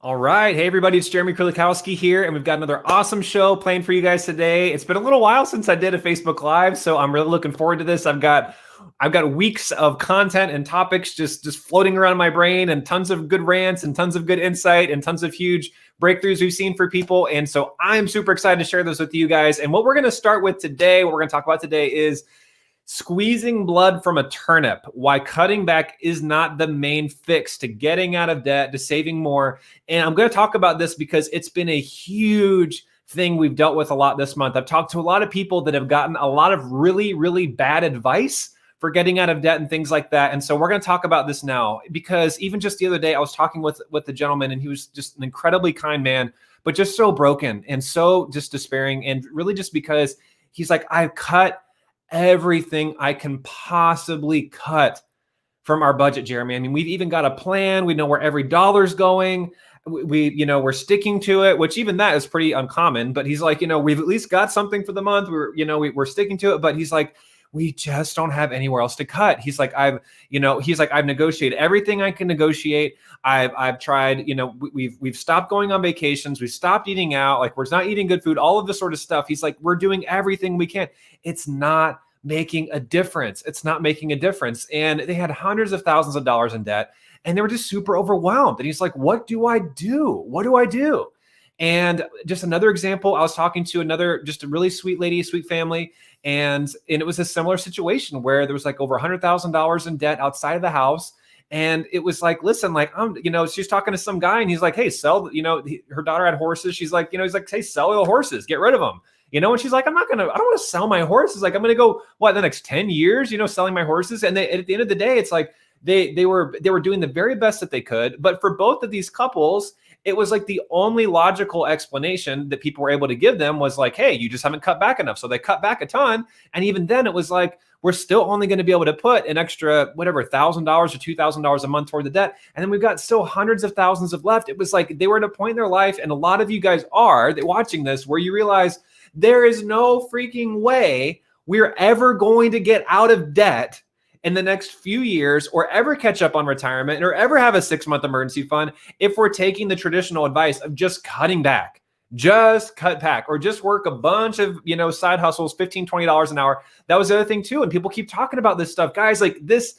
All right. Hey, everybody. It's Jeremy Kulikowski here, and we've got another awesome show planned for you guys today. It's been a little while since I did a Facebook Live, so I'm really looking forward to this. I've got weeks of content and topics just floating around in my brain, and tons of good rants and tons of good insight and tons of huge breakthroughs we've seen for people. And so I'm super excited to share those with you guys. And what we're going to start with today, what we're going to talk about today is squeezing blood from a turnip, why cutting back is not the main fix to getting out of debt, to saving more. And I'm going to talk about this because it's been a huge thing we've dealt with a lot this month. I've talked to a lot of people that have gotten a lot of really, really bad advice for getting out of debt and things like that. And so we're going to talk about this now, because even just the other day, I was talking with the gentleman, and he was just an incredibly kind man, but just so broken and so just despairing. And really just because he's like, I've cut everything I can possibly cut from our budget, Jeremy. I mean, we've even got a plan. We know where every dollar's going. We're sticking to it, which even that is pretty uncommon. But he's like, we've at least got something for the month. We're sticking to it. But he's like, we just don't have anywhere else to cut. He's like, I've negotiated everything I can negotiate. I've tried, we've stopped going on vacations. We've stopped eating out. Like, we're not eating good food, all of this sort of stuff. He's like, we're doing everything we can. It's not making a difference. It's not making a difference. And they had hundreds of thousands of dollars in debt, and they were just super overwhelmed. And he's like, what do I do? What do I do? And just another example, I was talking to just a really sweet lady, sweet family. And it was a similar situation where there was like over $100,000 in debt outside of the house. And it was like, listen, like, she's talking to some guy, and he's like, hey, sell, her daughter had horses. She's like, he's like, hey, sell the horses, get rid of them. And she's like, I don't want to sell my horses. Like, I'm going to go, the next 10 years, selling my horses. And at the end of the day, it's like, they were doing the very best that they could. But for both of these couples, it was like the only logical explanation that people were able to give them was like, hey, you just haven't cut back enough. So they cut back a ton. And even then it was like, we're still only going to be able to put an extra, whatever, $1,000 or $2,000 a month toward the debt. And then we've got still hundreds of thousands of left. It was like they were at a point in their life, and a lot of you guys are watching this, where you realize there is no freaking way we're ever going to get out of debt in the next few years, or ever catch up on retirement, or ever have a 6-month emergency fund if we're taking the traditional advice of just cutting back. Just cut back, or just work a bunch of, side hustles, $15, $20 an hour. That was the other thing too. And people keep talking about this stuff, guys, like this,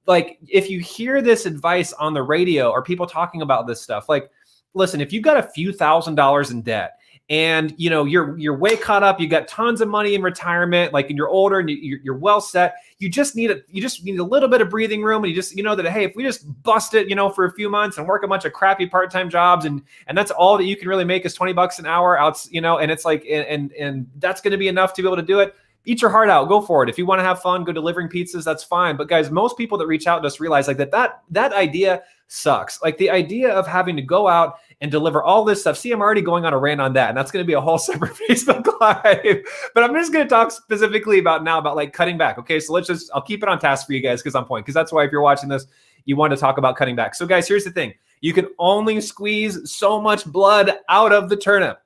like if you hear this advice on the radio or people talking about this stuff, like, listen, if you've got a few $1,000s in debt, and you're way caught up, you got tons of money in retirement, like, and you're older and you're well set, you just need a little bit of breathing room. And you just that, hey, if we just bust it, for a few months and work a bunch of crappy part-time jobs, and that's all that you can really make is $20 an hour out, and it's like, and that's going to be enough to be able to do it. Eat your heart out, go for it. If you want to have fun, go delivering pizzas, that's fine. But guys, most people that reach out to us realize like that idea sucks. Like, the idea of having to go out and deliver all this stuff. See, I'm already going on a rant on that, and that's going to be a whole separate Facebook Live. But I'm just going to talk specifically about like cutting back. Okay, so I'll keep it on task for you guys, because I'm because that's why if you're watching this, you want to talk about cutting back. So guys, here's the thing. You can only squeeze so much blood out of the turnip.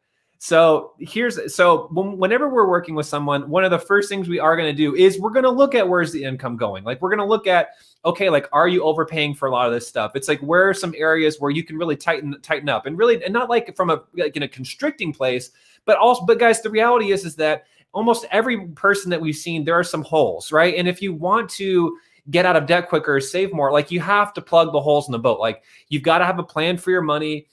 So whenever we're working with someone, one of the first things we are going to do is we're going to look at where's the income going. Like, we're going to look at, okay, like, are you overpaying for a lot of this stuff? It's like, where are some areas where you can really tighten up, and not like from in a constricting place, but guys, the reality is that almost every person that we've seen, there are some holes, right? And if you want to get out of debt quicker, save more, like, you have to plug the holes in the boat. Like, you've got to have a plan for your money.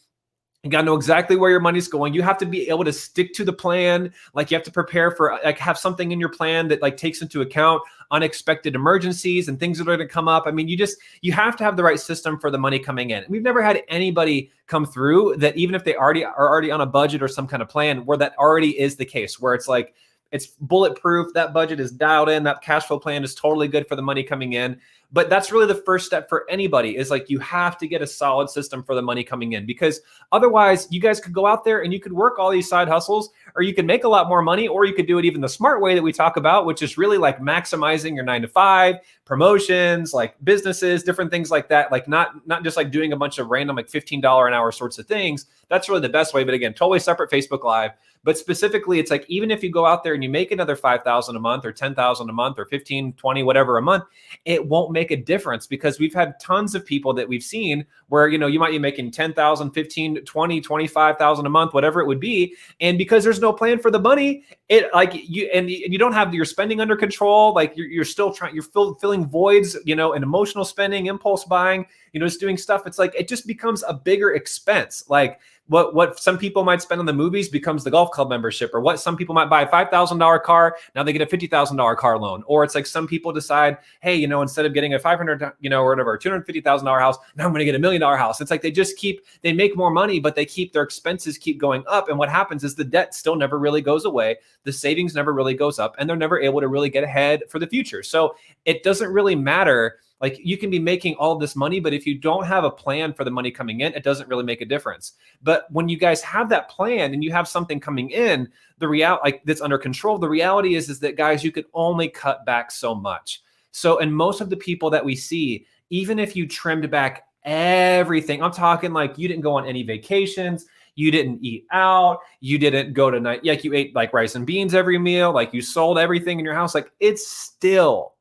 You got to know exactly where your money's going. You have to be able to stick to the plan. Like, you have to prepare for, like, have something in your plan that like takes into account unexpected emergencies and things that are going to come up. I mean, you have to have the right system for the money coming in. We've never had anybody come through that, even if they are already on a budget or some kind of plan, where that already is the case, where it's like, it's bulletproof. That budget is dialed in. That cash flow plan is totally good for the money coming in. But that's really the first step for anybody, is like, you have to get a solid system for the money coming in, because otherwise you guys could go out there and you could work all these side hustles, or you could make a lot more money, or you could do it even the smart way that we talk about, which is really like maximizing your 9-to-5, promotions, like businesses, different things like that. Like, not just like doing a bunch of random like $15 an hour sorts of things. That's really the best way. But again, totally separate Facebook Live. But specifically, it's like, even if you go out there and you make another $5,000 a month, or $10,000 a month, or 15, 20, whatever a month, it won't make a difference, because we've had tons of people that we've seen where, you might be making 10,000, 15, 20, 25,000 a month, whatever it would be. And because there's no plan for the money, you don't have your spending under control. Like you're still filling voids, and emotional spending, impulse buying, just doing stuff. It's like, it just becomes a bigger expense. Like what some people might spend on the movies becomes the golf club membership, or what some people might buy a $5,000 car. Now they get a $50,000 car loan. Or it's like some people decide, hey, instead of getting a $500, or whatever, $250,000 house, now I'm going to get $1 million house. It's like they make more money, but their expenses keep going up. And what happens is the debt still never really goes away. The savings never really goes up, and they're never able to really get ahead for the future. So it doesn't really matter. Like, you can be making all of this money, but if you don't have a plan for the money coming in, it doesn't really make a difference. But when you guys have that plan and you have something coming in, the reality, like, that's under control, the reality is that, guys, you could only cut back so much. So, and most of the people that we see, even if you trimmed back everything, I'm talking like you didn't go on any vacations, you didn't eat out, you didn't go to night, like you ate like rice and beans every meal, like you sold everything in your house, like it's still,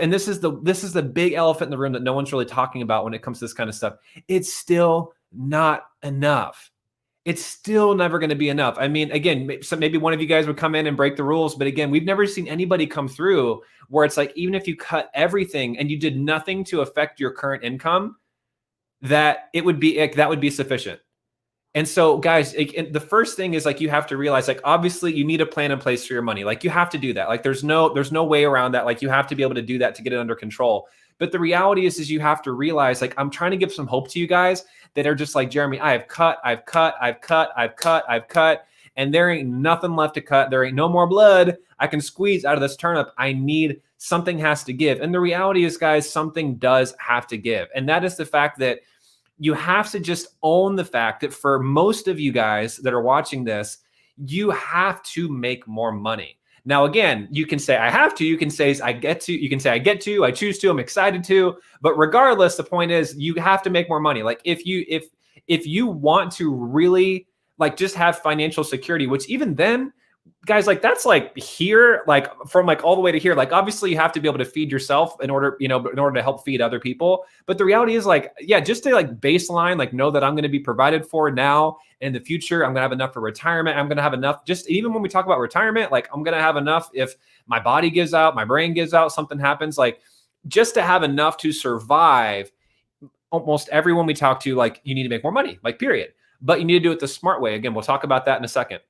and this is the big elephant in the room that no one's really talking about when it comes to this kind of stuff. It's still not enough. It's still never going to be enough. I mean, again, so maybe one of you guys would come in and break the rules, but again, we've never seen anybody come through where it's like, even if you cut everything and you did nothing to affect your current income, that would be sufficient. And so, guys, the first thing is, like, you have to realize, like, obviously you need a plan in place for your money. Like, you have to do that. Like, there's no way around that. Like, you have to be able to do that to get it under control. But the reality is you have to realize, like, I'm trying to give some hope to you guys that are just like, Jeremy, I've cut, and there ain't nothing left to cut. There ain't no more blood I can squeeze out of this turnip. Something has to give. And the reality is, guys, something does have to give. And that is the fact that you have to just own the fact that for most of you guys that are watching this, you have to make more money. Now, again, you can say, I have to, you can say, I get to, you can say, I get to, I choose to, I'm excited to, but regardless, the point is you have to make more money. Like, if you want to really, like, just have financial security, which even then, guys, like, that's like here, like from like all the way to here. Like, obviously you have to be able to feed yourself in order to help feed other people. But the reality is, like, yeah, just to like baseline, like, know that I'm going to be provided for now and in the future. I'm going to have enough for retirement. I'm going to have enough, just even when we talk about retirement, like, I'm going to have enough if my body gives out, my brain gives out, something happens, like, just to have enough to survive. Almost everyone we talk to, like, you need to make more money, like, period. But you need to do it the smart way. Again, we'll talk about that in a second.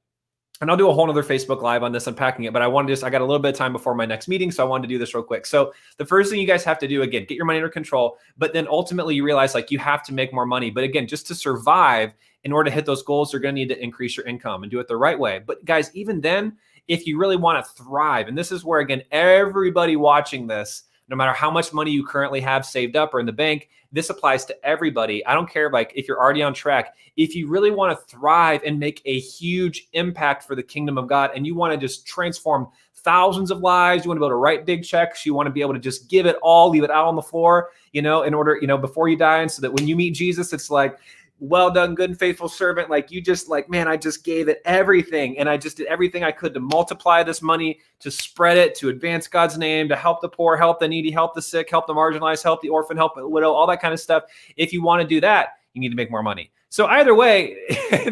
And I'll do a whole nother Facebook Live on this, unpacking it. But I got a little bit of time before my next meeting, so I wanted to do this real quick. So the first thing you guys have to do, again, get your money under control. But then ultimately you realize, like, you have to make more money. But again, just to survive, in order to hit those goals, you're going to need to increase your income and do it the right way. But guys, even then, if you really want to thrive, and this is where, again, everybody watching this, no matter how much money you currently have saved up or in the bank, this applies to everybody. I don't care, like, if you're already on track. If you really want to thrive and make a huge impact for the kingdom of God, and you want to just transform thousands of lives, you want to be able to write big checks, you want to be able to just give it all, leave it out on the floor, in order, before you die. And so that when you meet Jesus, it's like, well done, good and faithful servant. Like, you just, like, man, I just gave it everything. And I just did everything I could to multiply this money, to spread it, to advance God's name, to help the poor, help the needy, help the sick, help the marginalized, help the orphan, help the widow, all that kind of stuff. If you want to do that, you need to make more money. So either way,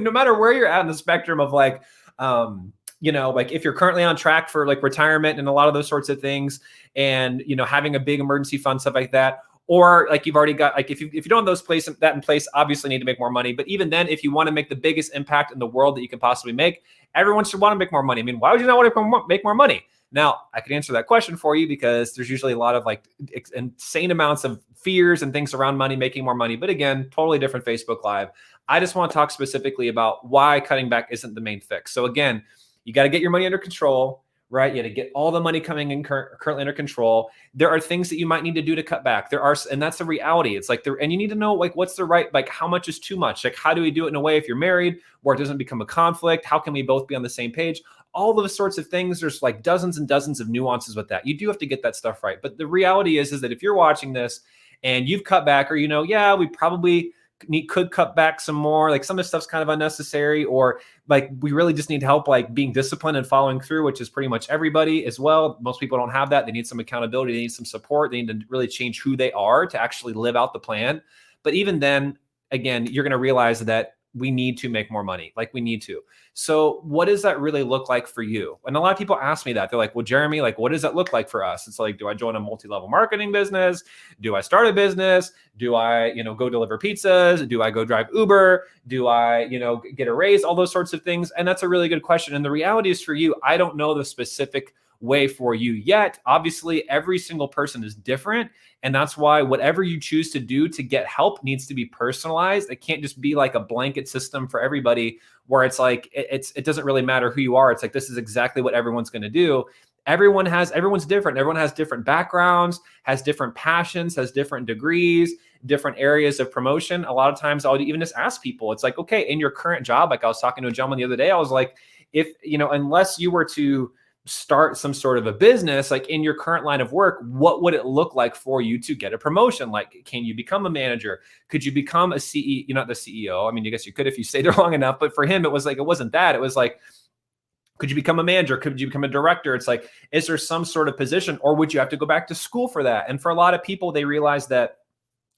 no matter where you're at in the spectrum of, like, like, if you're currently on track for, like, retirement and a lot of those sorts of things, and, having a big emergency fund, stuff like that, or, like, you've already got, like, if you don't have that in place, obviously need to make more money. But even then, if you want to make the biggest impact in the world that you can possibly make, everyone should want to make more money. I mean, why would you not want to make more money? Now, I could answer that question for you, because there's usually a lot of, like, insane amounts of fears and things around money, making more money. But again, totally different Facebook Live. I just want to talk specifically about why cutting back isn't the main fix. So again, you got to get your money under control, right? You got to get all the money coming in currently under control. There are things that you might need to do to cut back. And that's the reality. It's like, and you need to know, like, what's the right, like, how much is too much? Like, how do we do it in a way, if you're married, where it doesn't become a conflict? How can we both be on the same page? All those sorts of things. There's, like, dozens and dozens of nuances with that. You do have to get that stuff right. But the reality is that if you're watching this and you've cut back, or, yeah, we probably could cut back some more. Like some of the stuff's kind of unnecessary, or like we really just need help like being disciplined and following through, which is pretty much everybody as well. Most people don't have that. They need some accountability, they need some support, they need to really change who they are to actually live out the plan. But even then, again, you're going to realize that we need to make more money. Like we need to. So what does that really look like for you? And a lot of people ask me that. They're like, well, Jeremy, like, what does that look like for us? It's like, do I join a multi-level marketing business? Do I start a business? Do I, go deliver pizzas? Do I go drive Uber? Do I, get a raise? All those sorts of things. And that's a really good question. And the reality is for you, I don't know the specific way for you yet. Obviously, every single person is different. And that's why whatever you choose to do to get help needs to be personalized. It can't just be like a blanket system for everybody where it's like, it doesn't really matter who you are. It's like, this is exactly what everyone's going to do. Everyone's different. Everyone has different backgrounds, has different passions, has different degrees, different areas of promotion. A lot of times I'll even just ask people, it's like, okay, in your current job, like I was talking to a gentleman the other day, I was like, if, unless you were to start some sort of a business, like in your current line of work, what would it look like for you to get a promotion? Like, can you become a manager? Could you become a CEO? You're not the CEO. I mean, I guess you could if you stay there long enough, but for him, it was like, it wasn't that. It was like, could you become a manager? Could you become a director? It's like, is there some sort of position, or would you have to go back to school for that? And for a lot of people, they realize that,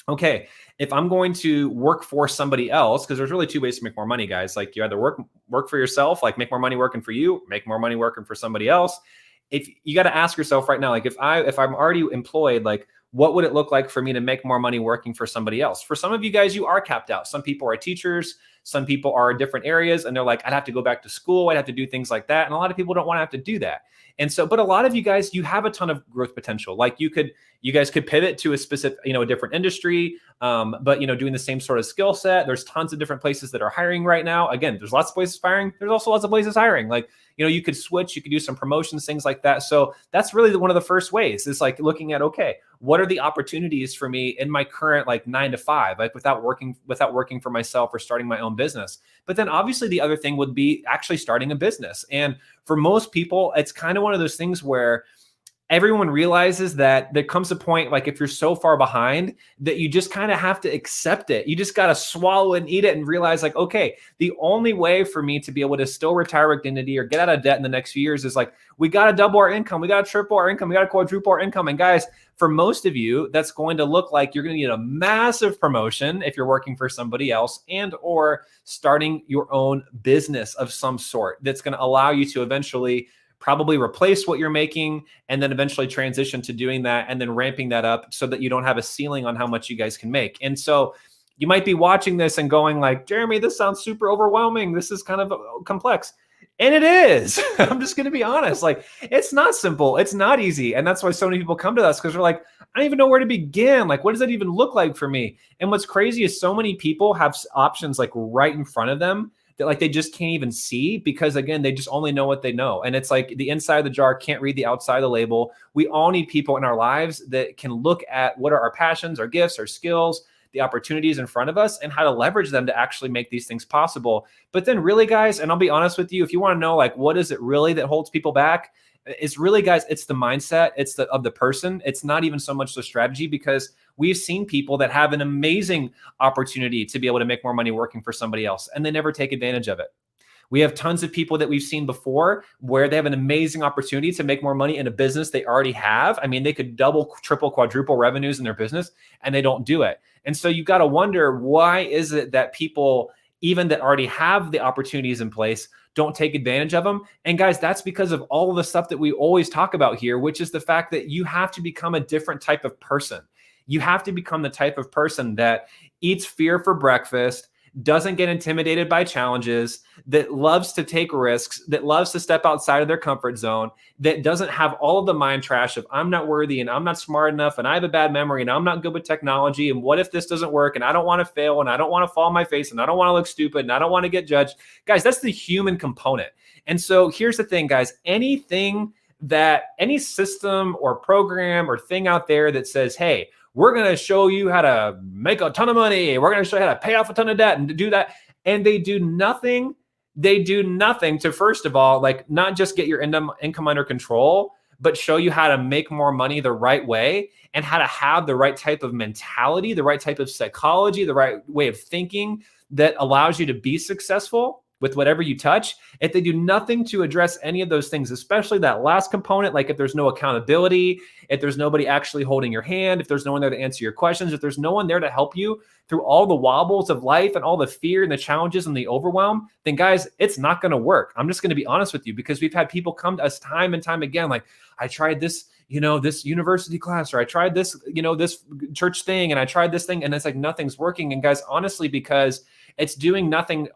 okay, if I'm going to work for somebody else, because there's really two ways to make more money, guys. Like you either work for yourself, like make more money working for you, make more money working for somebody else. If you got to ask yourself right now, like if I'm already employed, like what would it look like for me to make more money working for somebody else? For some of you guys, you are capped out. Some people are teachers, some people are in different areas, and they're like, I'd have to go back to school, I'd have to do things like that. And a lot of people don't want to have to do that. And so, but a lot of you guys, you have a ton of growth potential. Like you guys could pivot to a specific, a different industry, but doing the same sort of skill set. There's tons of different places that are hiring right now. Again, there's lots of places hiring. There's also lots of places hiring. Like, you could switch, you could do some promotions, things like that. So that's really one of the first ways is like looking at, okay, what are the opportunities for me in my current like 9 to 5, like without working for myself or starting my own business. But then obviously the other thing would be actually starting a business. And for most people, it's kind of one of those things where everyone realizes that there comes a point, like if you're so far behind that you just kind of have to accept it. You just got to swallow it and eat it and realize like, okay, the only way for me to be able to still retire with dignity or get out of debt in the next few years is like, we got to double our income. We got to triple our income. We got to quadruple our income. And guys, for most of you, that's going to look like you're going to need a massive promotion if you're working for somebody else and or starting your own business of some sort that's going to allow you to eventually probably replace what you're making and then eventually transition to doing that and then ramping that up so that you don't have a ceiling on how much you guys can make. And so you might be watching this and going like, Jeremy, this sounds super overwhelming. This is kind of complex. And it is. I'm just going to be honest. Like, it's not simple. It's not easy. And that's why so many people come to us because they're like, I don't even know where to begin. Like, what does that even look like for me? And what's crazy is so many people have options like right in front of them that like they just can't even see because again, they just only know what they know. And it's like the inside of the jar can't read the outside of the label. We all need people in our lives that can look at what are our passions, our gifts, our skills, the opportunities in front of us and how to leverage them to actually make these things possible. But then really guys, and I'll be honest with you, if you want to know like what is it really that holds people back, it's really guys, it's the mindset, it's of the person. It's not even so much the strategy because we've seen people that have an amazing opportunity to be able to make more money working for somebody else and they never take advantage of it. We have tons of people that we've seen before where they have an amazing opportunity to make more money in a business they already have. I mean, they could double, triple, quadruple revenues in their business and they don't do it. And so you got to wonder, why is it that people, even that already have the opportunities in place, don't take advantage of them? And guys, that's because of all of the stuff that we always talk about here, which is the fact that you have to become a different type of person. You have to become the type of person that eats fear for breakfast, doesn't get intimidated by challenges, that loves to take risks, that loves to step outside of their comfort zone, that doesn't have all of the mind trash of I'm not worthy and I'm not smart enough and I have a bad memory and I'm not good with technology and what if this doesn't work and I don't want to fail and I don't want to fall on my face and I don't want to look stupid and I don't want to get judged. Guys, that's the human component. And so here's the thing, guys, any system or program or thing out there that says, hey, we're going to show you how to make a ton of money. We're going to show you how to pay off a ton of debt and to do that. And they do nothing. They do nothing to, first of all, like not just get your income under control, but show you how to make more money the right way and how to have the right type of mentality, the right type of psychology, the right way of thinking that allows you to be successful with whatever you touch. If they do nothing to address any of those things, especially that last component, like if there's no accountability, if there's nobody actually holding your hand, if there's no one there to answer your questions, if there's no one there to help you through all the wobbles of life and all the fear and the challenges and the overwhelm, then guys, it's not going to work. I'm just going to be honest with you, because we've had people come to us time and time again, like, I tried this, this university class, or I tried this, this church thing, and I tried this thing, and it's like nothing's working. And guys, honestly, because it's doing nothing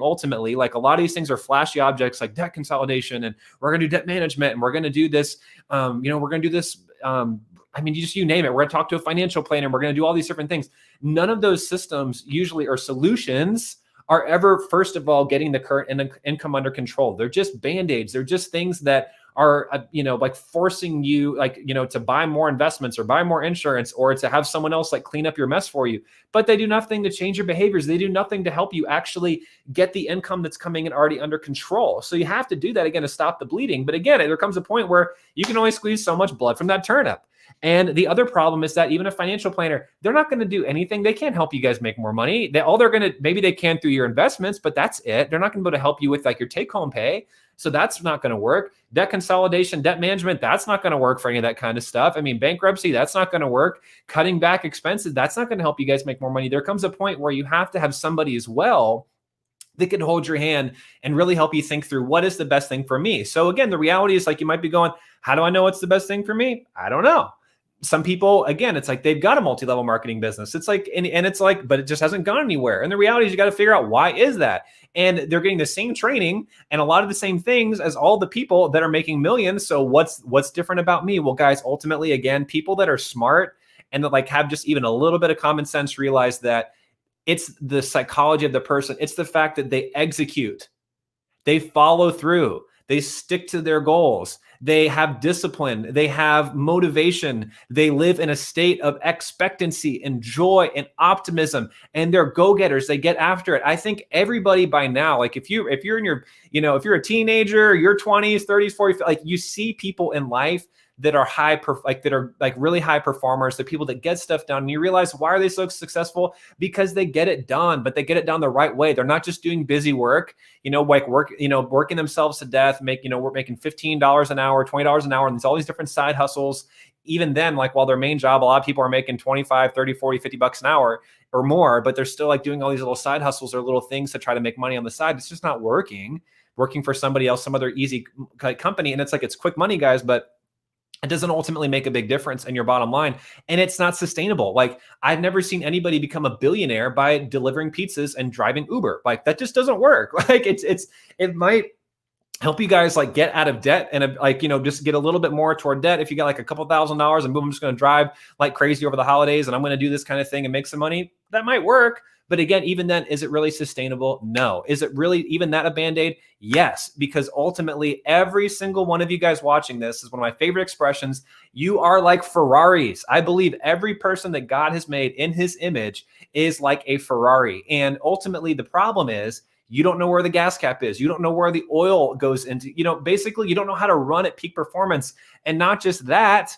ultimately. Like a lot of these things are flashy objects like debt consolidation, and we're going to do debt management, and we're going to do this, we're going to do this. You name it. We're going to talk to a financial planner, and we're going to do all these different things. None of those systems usually or solutions are ever, first of all, getting the current income under control. They're just Band-Aids. They're just things that are, like forcing you, to buy more investments or buy more insurance, or to have someone else like clean up your mess for you. But they do nothing to change your behaviors. They do nothing to help you actually get the income that's coming in already under control. So you have to do that again to stop the bleeding. But again, there comes a point where you can only squeeze so much blood from that turnip. And the other problem is that even a financial planner, they're not going to do anything. They can't help you guys make more money. Maybe they can through your investments, but that's it. They're not going to be able to help you with like your take home pay. So that's not going to work. Debt consolidation, debt management, that's not going to work for any of that kind of stuff. Bankruptcy, that's not going to work. Cutting back expenses, that's not going to help you guys make more money. There comes a point where you have to have somebody as well that can hold your hand and really help you think through what is the best thing for me. So again, the reality is like you might be going, how do I know what's the best thing for me? I don't know. Some people, again, it's like they've got a multi-level marketing business. It's like, and it's like, but it just hasn't gone anywhere. And the reality is you got to figure out why is that? And they're getting the same training and a lot of the same things as all the people that are making millions. So what's different about me? Well, guys, ultimately, again, people that are smart and that like have just even a little bit of common sense realize that it's the psychology of the person. It's the fact that they execute, they follow through, they stick to their goals. They have discipline. They have motivation. They live in a state of expectancy and joy and optimism, and they're go-getters. They get after it. I think everybody by now, like if you're in your, if you're a teenager, your 20s, 30s, 40s, like you see people in life that are really high performers, the people that get stuff done. And you realize, why are they so successful? Because they get it done, but they get it done the right way. They're not just doing busy work, working themselves to death, we're making $15 an hour, $20 an hour, and there's all these different side hustles. Even then, like while their main job, a lot of people are making 25, 30, 40, 50 bucks an hour or more, but they're still like doing all these little side hustles or little things to try to make money on the side. It's just not working for somebody else, some other easy company. And it's like, it's quick money, guys, but it doesn't ultimately make a big difference in your bottom line. And it's not sustainable. Like I've never seen anybody become a billionaire by delivering pizzas and driving Uber. Like that just doesn't work. Like it might help you guys like get out of debt and just get a little bit more toward debt. If you got like a couple $1,000s and boom, I'm just going to drive like crazy over the holidays and I'm going to do this kind of thing and make some money, that might work. But again, even then, is it really sustainable? No. Is it really even that a Band-Aid? Yes, because ultimately every single one of you guys watching this is one of my favorite expressions. You are like Ferraris. I believe every person that God has made in his image is like a Ferrari. And ultimately the problem is you don't know where the gas cap is. You don't know where the oil goes into, basically you don't know how to run at peak performance. And not just that,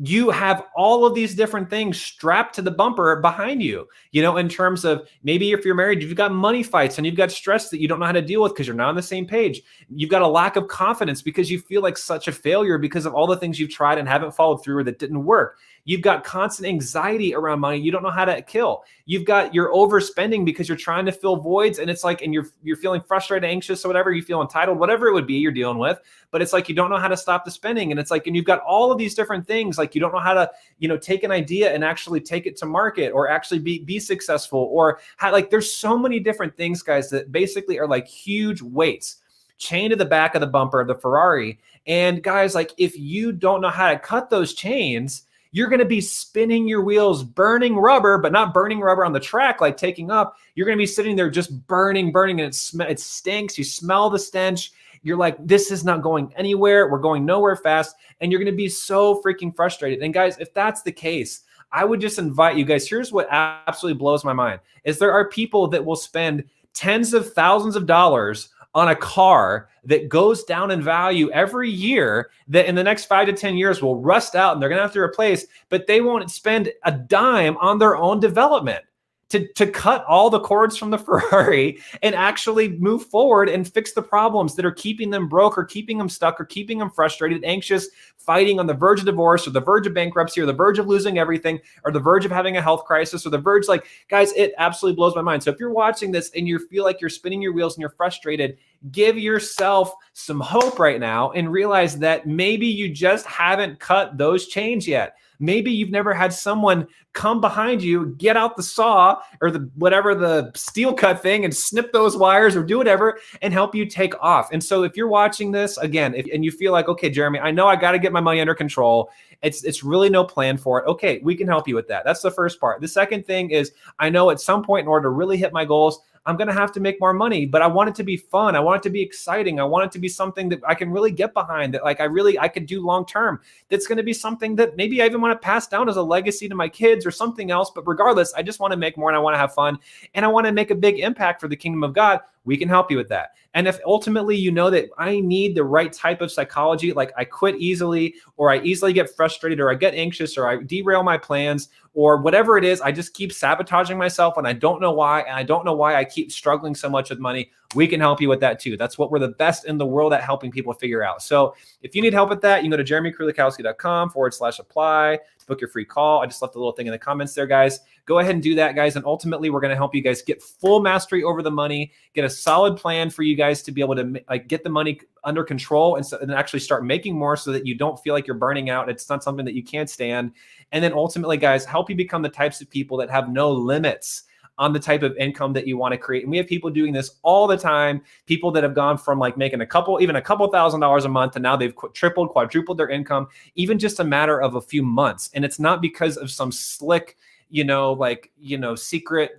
you have all of these different things strapped to the bumper behind you, in terms of maybe if you're married, you've got money fights and you've got stress that you don't know how to deal with because you're not on the same page. You've got a lack of confidence because you feel like such a failure because of all the things you've tried and haven't followed through or that didn't work. You've got constant anxiety around money you don't know how to kill. You've got your overspending because you're trying to fill voids, and it's like, and you're feeling frustrated, anxious, or whatever, you feel entitled, whatever it would be you're dealing with. But it's like you don't know how to stop the spending, and it's like, and you've got all of these different things, like you don't know how to, take an idea and actually take it to market, or actually be successful, or how, like there's so many different things, guys, that basically are like huge weights chained to the back of the bumper of the Ferrari. And guys, like if you don't know how to cut those chains, you're going to be spinning your wheels, burning rubber, but not burning rubber on the track, like taking up. You're going to be sitting there just burning, and it stinks. You smell the stench. You're like, this is not going anywhere. We're going nowhere fast. And you're going to be so freaking frustrated. And guys, if that's the case, I would just invite you guys. Here's what absolutely blows my mind is there are people that will spend tens of thousands of dollars on a car that goes down in value every year, that in the next 5 to 10 years will rust out and they're going to have to replace, but they won't spend a dime on their own development to cut all the cords from the Ferrari and actually move forward and fix the problems that are keeping them broke or keeping them stuck or keeping them frustrated, anxious, fighting on the verge of divorce or the verge of bankruptcy or the verge of losing everything or the verge of having a health crisis or the verge, like, guys, it absolutely blows my mind. So if you're watching this and you feel like you're spinning your wheels and you're frustrated, give yourself some hope right now and realize that maybe you just haven't cut those chains yet. Maybe you've never had someone come behind you, get out the saw or the steel cut thing and snip those wires or do whatever and help you take off. And so if you're watching this again, and you feel like, okay, Jeremy, I know I got to get my money under control. It's really no plan for it. Okay, we can help you with that. That's the first part. The second thing is, I know at some point in order to really hit my goals, I'm going to have to make more money, but I want it to be fun. I want it to be exciting. I want it to be something that I can really get behind, that like I could do long-term. That's going to be something that maybe I even want to pass down as a legacy to my kids or something else. But regardless, I just want to make more and I want to have fun and I want to make a big impact for the kingdom of God. We can help you with that. And if ultimately you know that I need the right type of psychology, like I quit easily, or I easily get frustrated, or I get anxious, or I derail my plans, or whatever it is, I just keep sabotaging myself and I don't know why. And I don't know why I keep struggling so much with money. We can help you with that too. That's what we're the best in the world at, helping people figure out. So if you need help with that, you can go to jeremykrulikowski.com/apply to book your free call. I just left a little thing in the comments there, guys. Go ahead and do that, guys. And ultimately, we're going to help you guys get full mastery over the money, get a solid plan for you guys to be able to get the money under control and actually start making more so that you don't feel like you're burning out. It's not something that you can't stand. And then ultimately, guys, help you become the types of people that have no limits on the type of income that you want to create. And we have people doing this all the time. People that have gone from like making even a couple $1,000s a month to now they've tripled, quadrupled their income, even just a matter of a few months. And it's not because of some slick, secret,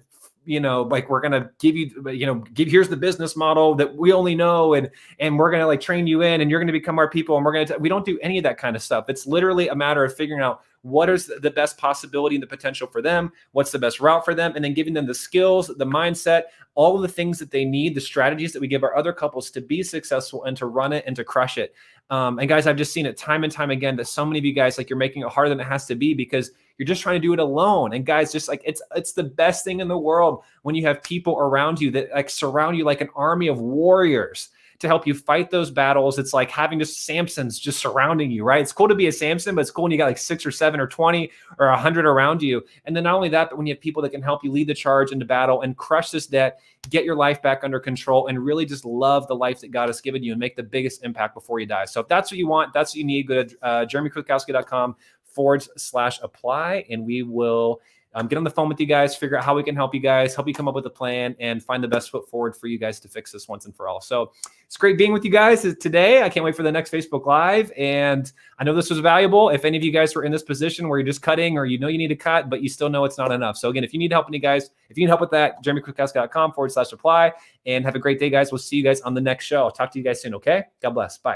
like we're going to give you, here's the business model that we only know. And we're going to like train you in and you're going to become our people. And we don't do any of that kind of stuff. It's literally a matter of figuring out what is the best possibility and the potential for them, what's the best route for them, and then giving them the skills, the mindset, all of the things that they need, the strategies that we give our other couples to be successful and to run it and to crush it. And guys, I've just seen it time and time again that so many of you guys, like, you're making it harder than it has to be because you're just trying to do it alone. And guys, just like it's the best thing in the world when you have people around you that like surround you like an army of warriors to help you fight those battles. It's like having just Samsons just surrounding you, right? It's cool to be a Samson, but it's cool when you got like 6 or 7 or 20 or 100 around you. And then not only that, but when you have people that can help you lead the charge into battle and crush this debt, get your life back under control, and really just love the life that God has given you and make the biggest impact before you die. So if that's what you want, that's what you need, go to jeremykrulikowski.com/apply, and we will get on the phone with you guys, figure out how we can help you guys, help you come up with a plan, and find the best foot forward for you guys to fix this once and for all. So it's great being with you guys today. I can't wait for the next Facebook Live. And I know this was valuable. If any of you guys were in this position where you're just cutting or you need to cut, but you still know it's not enough. So again, if you need help with that, jeremykrulikowski.com/apply, and have a great day, guys. We'll see you guys on the next show. I'll talk to you guys soon. Okay. God bless. Bye.